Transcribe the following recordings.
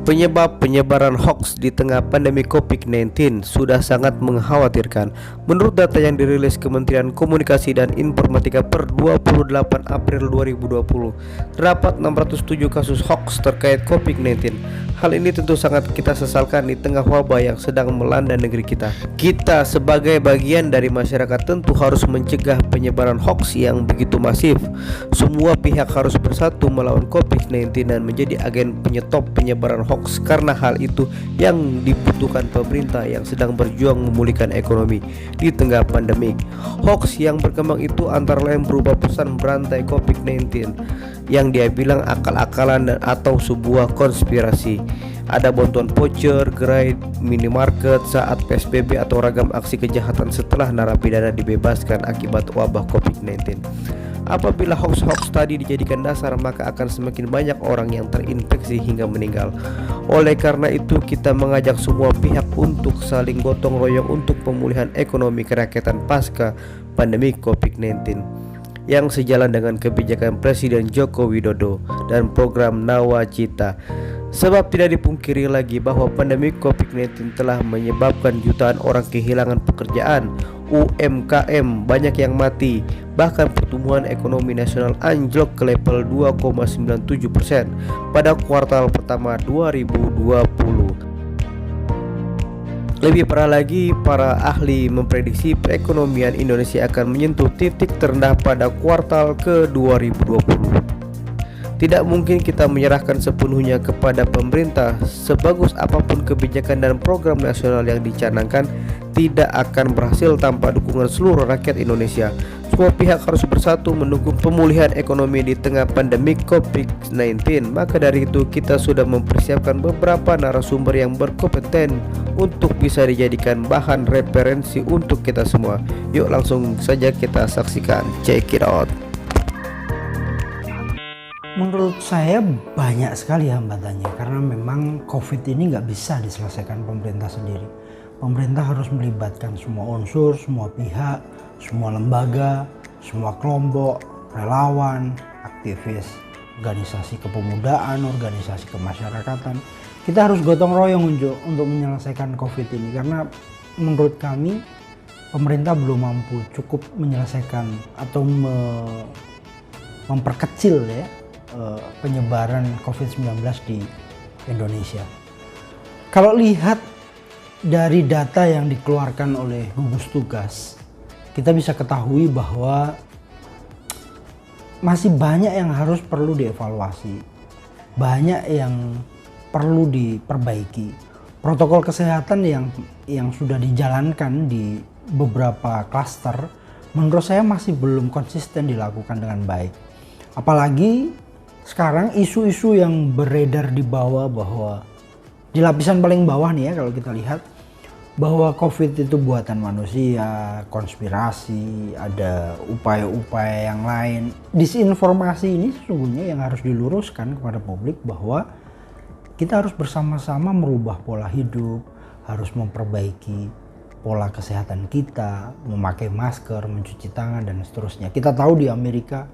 Penyebab penyebaran hoax di tengah pandemi COVID-19 sudah sangat mengkhawatirkan. Menurut data yang dirilis Kementerian Komunikasi dan Informatika per 28 April 2020, terdapat 607 kasus hoax terkait COVID-19. Hal ini tentu sangat kita sesalkan di tengah wabah yang sedang melanda negeri kita. Kita sebagai bagian dari masyarakat tentu harus mencegah penyebaran hoax yang begitu masif. Semua pihak harus bersatu melawan COVID-19 dan menjadi agen penyetop penyebaran hoax, karena hal itu yang dibutuhkan pemerintah yang sedang berjuang memulihkan ekonomi di tengah pandemik. Hoax yang berkembang itu antara lain berupa pesan berantai COVID-19 yang dia bilang akal-akalan dan atau sebuah konspirasi. Ada bantuan voucher, gerai minimarket saat PSBB atau ragam aksi kejahatan setelah narapidana dibebaskan akibat wabah COVID-19. Apabila hoax-hoax tadi dijadikan dasar, maka akan semakin banyak orang yang terinfeksi hingga meninggal. Oleh karena itu, kita mengajak semua pihak untuk saling gotong royong untuk pemulihan ekonomi kerakyatan pasca pandemi COVID-19 yang sejalan dengan kebijakan Presiden Joko Widodo dan program Nawacita. Sebab tidak dipungkiri lagi bahwa pandemi COVID-19 telah menyebabkan jutaan orang kehilangan pekerjaan, UMKM banyak yang mati, bahkan pertumbuhan ekonomi nasional anjlok ke level 2,97% pada kuartal pertama 2020. Lebih parah lagi, para ahli memprediksi perekonomian Indonesia akan menyentuh titik terendah pada kuartal ke 2020. Tidak mungkin kita menyerahkan sepenuhnya kepada pemerintah. Sebagus apapun kebijakan dan program nasional yang dicanangkan, tidak akan berhasil tanpa dukungan seluruh rakyat Indonesia. Semua pihak harus bersatu mendukung pemulihan ekonomi di tengah pandemi COVID-19. Maka dari itu, kita sudah mempersiapkan beberapa narasumber yang berkompeten untuk bisa dijadikan bahan referensi untuk kita semua. Yuk langsung saja kita saksikan. Check it out. Menurut saya banyak sekali hambatannya, karena memang COVID ini nggak bisa diselesaikan pemerintah sendiri. Pemerintah harus melibatkan semua unsur, semua pihak, semua lembaga, semua kelompok, relawan, aktivis, organisasi kepemudaan, organisasi kemasyarakatan. Kita harus gotong royong untuk menyelesaikan COVID ini, karena menurut kami pemerintah belum mampu cukup menyelesaikan atau memperkecil penyebaran COVID-19 di Indonesia. Kalau lihat dari data yang dikeluarkan oleh gugus tugas, kita bisa ketahui bahwa masih banyak yang harus perlu dievaluasi, banyak yang perlu diperbaiki. Protokol kesehatan yang sudah dijalankan di beberapa klaster, menurut saya masih belum konsisten dilakukan dengan baik. Apalagi sekarang isu-isu yang beredar di bawah, bahwa di lapisan paling bawah nih ya, kalau kita lihat bahwa COVID itu buatan manusia, konspirasi, ada upaya-upaya yang lain. Disinformasi ini sesungguhnya yang harus diluruskan kepada publik, bahwa kita harus bersama-sama merubah pola hidup, harus memperbaiki pola kesehatan kita, memakai masker, mencuci tangan, dan seterusnya. Kita tahu di Amerika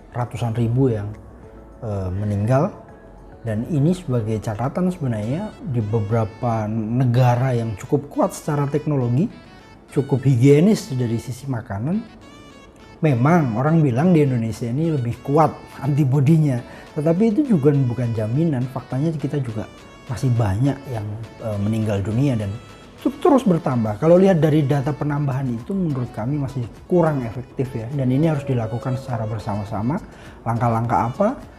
ratusan ribu yang meninggal, dan ini sebagai catatan sebenarnya di beberapa negara yang cukup kuat secara teknologi, cukup higienis dari sisi makanan. Memang orang bilang di Indonesia ini lebih kuat antibodinya, tetapi itu juga bukan jaminan. Faktanya kita juga masih banyak yang meninggal dunia dan terus bertambah. Kalau lihat dari data penambahan itu, menurut kami masih kurang efektif ya, dan ini harus dilakukan secara bersama-sama. Langkah-langkah apa,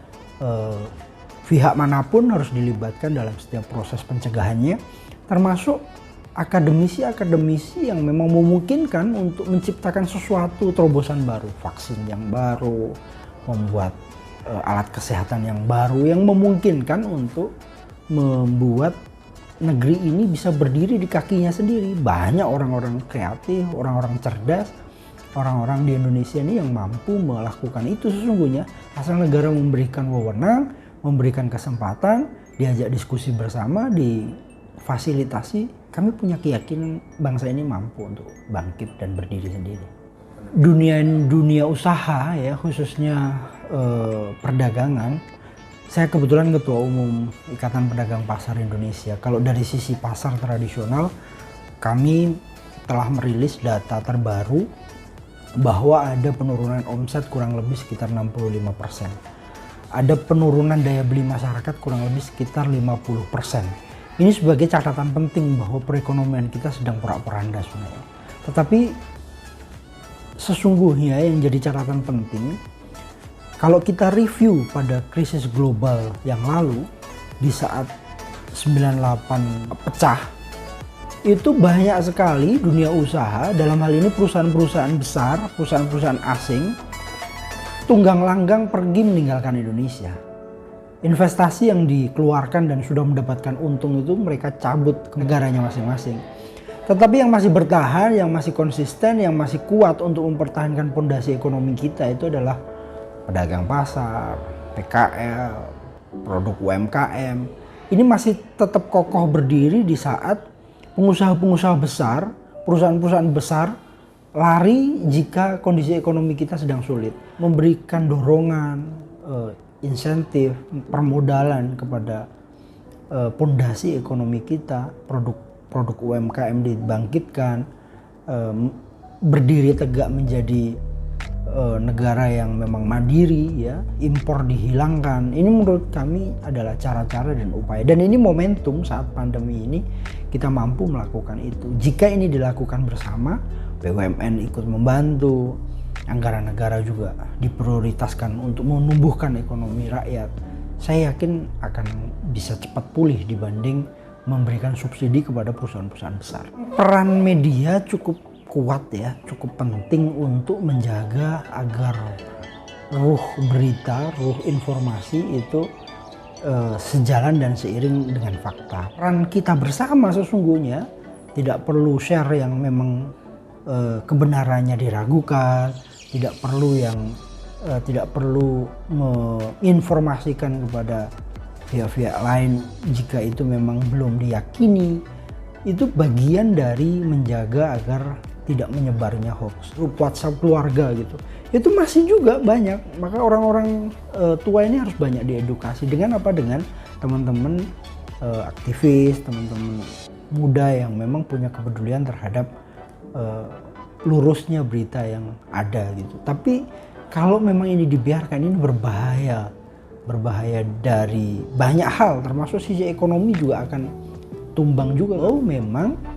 pihak manapun harus dilibatkan dalam setiap proses pencegahannya, termasuk akademisi-akademisi yang memang memungkinkan untuk menciptakan sesuatu terobosan baru, vaksin yang baru, membuat alat kesehatan yang baru yang memungkinkan untuk membuat negeri ini bisa berdiri di kakinya sendiri. Banyak orang-orang kreatif, orang-orang cerdas, orang-orang di Indonesia ini yang mampu melakukan itu sesungguhnya, asal negara memberikan wewenang, memberikan kesempatan, diajak diskusi bersama, difasilitasi. Kami punya keyakinan bangsa ini mampu untuk bangkit dan berdiri sendiri. Dunia usaha ya, khususnya perdagangan, Saya kebetulan Ketua Umum Ikatan Pedagang Pasar Indonesia. Kalau dari sisi pasar tradisional, kami telah merilis data terbaru bahwa ada penurunan omset kurang lebih sekitar 65%. Ada penurunan daya beli masyarakat kurang lebih sekitar 50%. Ini sebagai catatan penting bahwa perekonomian kita sedang porak-poranda sebenarnya. Tetapi sesungguhnya yang jadi catatan penting, kalau kita review pada krisis global yang lalu, di saat 98 pecah, itu banyak sekali dunia usaha, dalam hal ini perusahaan-perusahaan besar, perusahaan-perusahaan asing, tunggang langgang pergi meninggalkan Indonesia. Investasi yang dikeluarkan dan sudah mendapatkan untung itu mereka cabut ke negaranya masing-masing. Tetapi yang masih bertahan, yang masih konsisten, yang masih kuat untuk mempertahankan fondasi ekonomi kita itu adalah pedagang pasar, PKL, produk UMKM. Ini masih tetap kokoh berdiri di saat pengusaha-pengusaha besar, perusahaan-perusahaan besar lari jika kondisi ekonomi kita sedang sulit. Memberikan dorongan, insentif, permodalan kepada fondasi ekonomi kita, produk UMKM dibangkitkan, berdiri tegak menjadi negara yang memang mandiri, ya, impor dihilangkan. Ini menurut kami adalah cara-cara dan upaya, dan ini momentum saat pandemi ini kita mampu melakukan itu. Jika ini dilakukan bersama, BUMN ikut membantu, anggaran negara juga diprioritaskan untuk menumbuhkan ekonomi rakyat, saya yakin akan bisa cepat pulih dibanding memberikan subsidi kepada perusahaan-perusahaan besar. Peran media cukup kuat, ya, cukup penting untuk menjaga agar ruh berita, ruh informasi itu sejalan dan seiring dengan fakta. Peran kita bersama sesungguhnya tidak perlu share yang memang kebenarannya diragukan, tidak perlu menginformasikan kepada pihak-pihak lain jika itu memang belum diyakini. Itu bagian dari menjaga agar tidak menyebarnya hoax. Grup WhatsApp keluarga gitu, itu masih juga banyak. Maka orang-orang tua ini harus banyak diedukasi. Dengan apa? Dengan teman-teman aktivis, teman-teman muda yang memang punya kepedulian terhadap lurusnya berita yang ada gitu. Tapi kalau memang ini dibiarkan, ini berbahaya dari banyak hal, termasuk sisi ekonomi juga akan tumbang juga. Oh, memang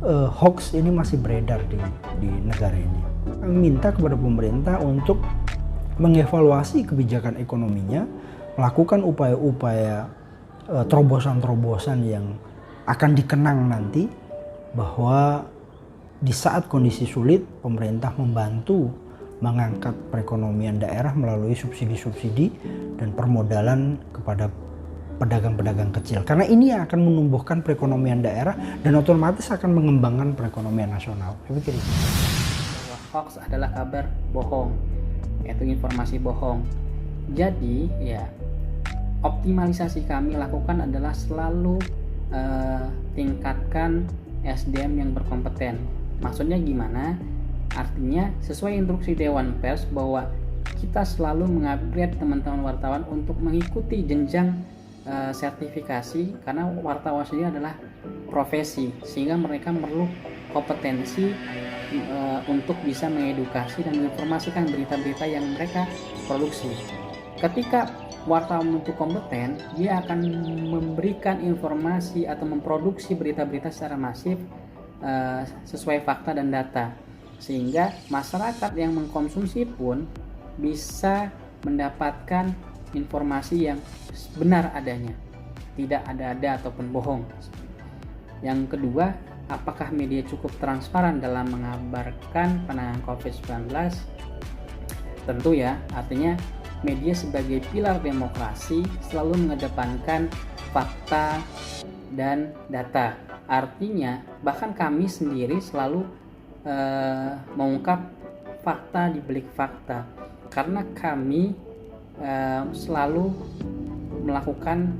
hoax ini masih beredar di negara ini. Kami minta kepada pemerintah untuk mengevaluasi kebijakan ekonominya, melakukan upaya-upaya terobosan-terobosan yang akan dikenang nanti, bahwa di saat kondisi sulit pemerintah membantu mengangkat perekonomian daerah melalui subsidi-subsidi dan permodalan kepada pedagang-pedagang kecil, karena ini akan menumbuhkan perekonomian daerah dan otomatis akan mengembangkan perekonomian nasional. Saya pikir itu. Hoax adalah kabar bohong, yaitu informasi bohong. Jadi ya, optimalisasi kami lakukan adalah selalu tingkatkan SDM yang berkompeten. Maksudnya gimana? Artinya sesuai instruksi Dewan Pers bahwa kita selalu mengupgrade teman-teman wartawan untuk mengikuti jenjang sertifikasi, karena wartawan sendiri adalah profesi, sehingga mereka perlu kompetensi untuk bisa mengedukasi dan menginformasikan berita-berita yang mereka produksi. Ketika wartawan itu kompeten, dia akan memberikan informasi atau memproduksi berita-berita secara masif sesuai fakta dan data, sehingga masyarakat yang mengkonsumsi pun bisa mendapatkan informasi yang benar adanya, tidak ada-ada ataupun bohong. Yang kedua, apakah media cukup transparan dalam mengabarkan penanganan COVID-19? Tentu ya, artinya media sebagai pilar demokrasi selalu mengedepankan fakta dan data. Artinya bahkan kami sendiri selalu mengungkap fakta di balik fakta, karena kami selalu melakukan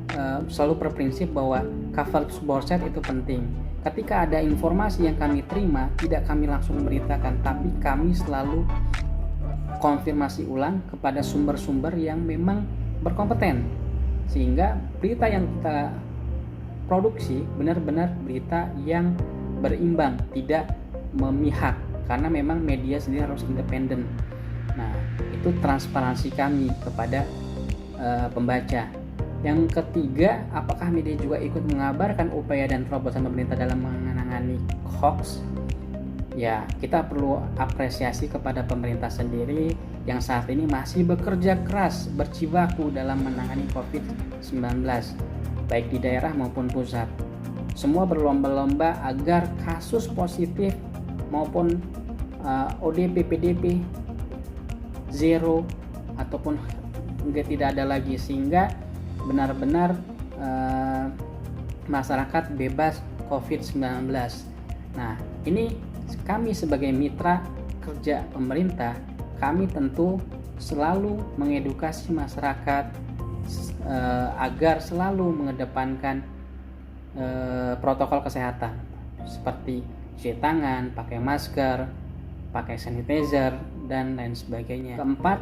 selalu berprinsip bahwa cover borset itu penting. Ketika ada informasi yang kami terima, tidak kami langsung memberitakan, tapi kami selalu konfirmasi ulang kepada sumber-sumber yang memang berkompeten. sehingga berita yang kita produksi benar-benar berita yang berimbang, tidak memihak, karena memang media sendiri harus independen. Nah, itu transparansi kami kepada pembaca. Yang ketiga, apakah media juga ikut mengabarkan upaya dan terobosan pemerintah dalam menangani hoax? Ya, kita perlu apresiasi kepada pemerintah sendiri yang saat ini masih bekerja keras, berjibaku dalam menangani COVID-19, baik di daerah maupun pusat. Semua berlomba-lomba agar kasus positif maupun ODP, PDP zero ataupun tidak ada lagi, sehingga benar-benar masyarakat bebas COVID-19. Nah, ini kami sebagai mitra kerja pemerintah, kami tentu selalu mengedukasi masyarakat agar selalu mengedepankan protokol kesehatan seperti cuci tangan, pakai masker, pakai sanitizer, dan lain sebagainya. Keempat,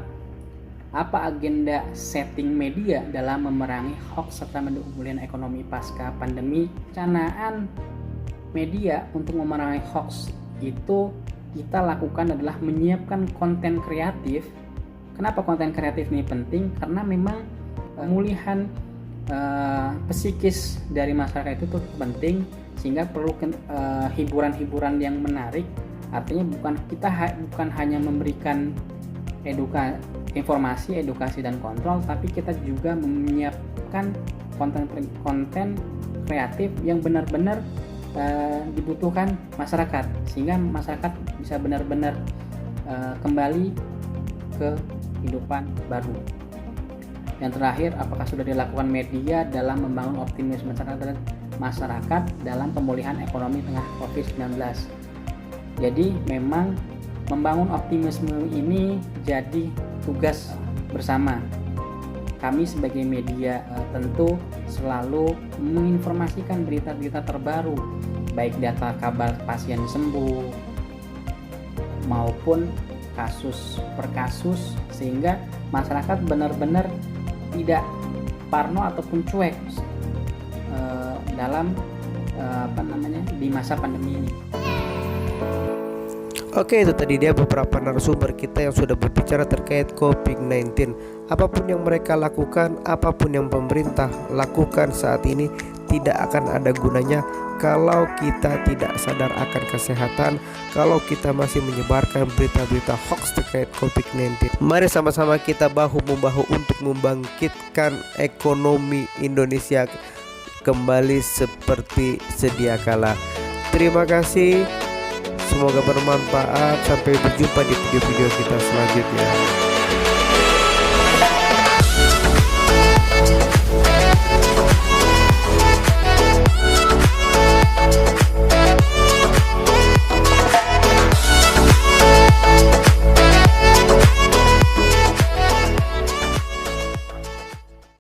apa agenda setting media dalam memerangi hoax serta mendukung pemulihan ekonomi pasca pandemi? Canaan media untuk memerangi hoax itu kita lakukan adalah menyiapkan konten kreatif. Kenapa konten kreatif ini penting? Karena memang pemulihan psikis dari masyarakat itu penting, sehingga perlu hiburan-hiburan yang menarik. Artinya bukan hanya memberikan informasi, edukasi dan kontrol, tapi kita juga menyiapkan konten kreatif yang benar-benar dibutuhkan masyarakat, sehingga masyarakat bisa benar-benar kembali ke kehidupan baru. Yang terakhir, apakah sudah dilakukan media dalam membangun optimisme masyarakat dalam pemulihan ekonomi tengah COVID-19? Jadi memang membangun optimisme ini jadi tugas bersama. Kami sebagai media tentu selalu menginformasikan berita-berita terbaru, baik data kabar pasien sembuh maupun kasus per kasus, sehingga masyarakat benar-benar tidak parno ataupun cuek dalam di masa pandemi ini. Oke, itu tadi dia beberapa narasumber kita yang sudah berbicara terkait COVID-19. Apapun yang mereka lakukan, apapun yang pemerintah lakukan saat ini tidak akan ada gunanya kalau kita tidak sadar akan kesehatan, kalau kita masih menyebarkan berita-berita hoax terkait COVID-19. Mari sama-sama kita bahu-membahu untuk membangkitkan ekonomi Indonesia kembali seperti sedia kala. Terima kasih. Semoga bermanfaat. Sampai berjumpa di video-video kita selanjutnya.